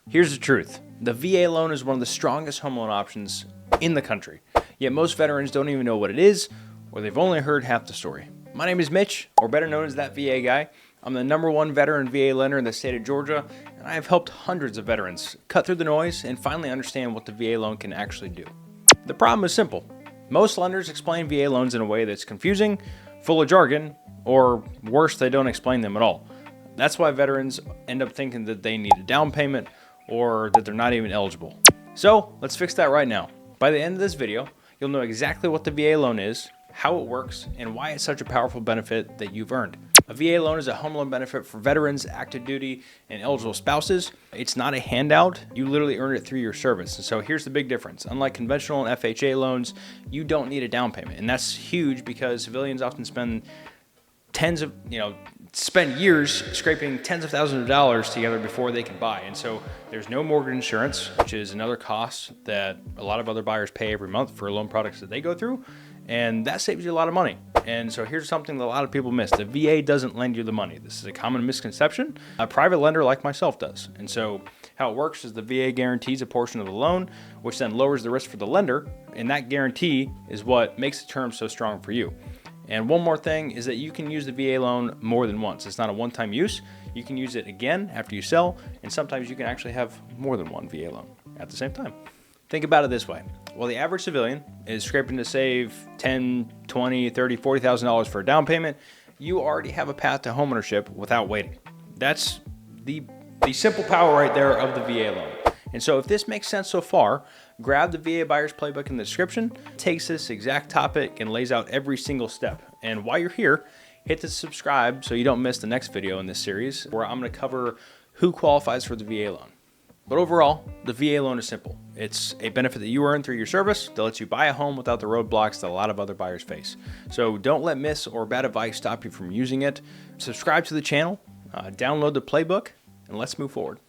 Here's the truth. The VA loan is one of the strongest home loan options in the country. Yet most veterans don't even know what it is, or they've only heard half the story. My name is Mitch, or better known as that VA guy. I'm the #1 veteran VA lender in the state of Georgia, and I have helped hundreds of veterans cut through the noise and finally understand what the VA loan can actually do. The problem is simple. Most lenders explain VA loans in a way that's confusing, full of jargon, or worse, they don't explain them at all. That's why veterans end up thinking that they need a down payment or that they're not even eligible. So let's fix that right now. By the end of this video, you'll know exactly what the VA loan is, how it works, and why it's such a powerful benefit that you've earned. A VA loan is a home loan benefit for veterans, active duty, and eligible spouses. It's not a handout. You literally earn it through your service. And so here's the big difference. Unlike conventional and FHA loans, you don't need a down payment. And that's huge because civilians often spend years scraping tens of thousands of dollars together before they can buy. And so there's no mortgage insurance, which is another cost that a lot of other buyers pay every month for loan products that they go through. And that saves you a lot of money. And so here's something that a lot of people miss. The VA doesn't lend you the money. This is a common misconception. A private lender like myself does. And so how it works is the VA guarantees a portion of the loan, which then lowers the risk for the lender. And that guarantee is what makes the term so strong for you. And one more thing is that you can use the VA loan more than once. It's not a one-time use. You can use it again after you sell, and sometimes you can actually have more than one VA loan at the same time. Think about it this way. While the average civilian is scraping to save $10,000, $20,000, $30,000, $40,000 for a down payment, you already have a path to homeownership without waiting. That's the simple power right there of the VA loan. And so if this makes sense so far, grab the VA Buyer's Playbook in the description. It takes this exact topic and lays out every single step. And while you're here, hit the subscribe so you don't miss the next video in this series where I'm going to cover who qualifies for the VA loan. But overall, the VA loan is simple. It's a benefit that you earn through your service that lets you buy a home without the roadblocks that a lot of other buyers face. So don't let miss or bad advice stop you from using it. Subscribe to the channel, download the playbook, and let's move forward.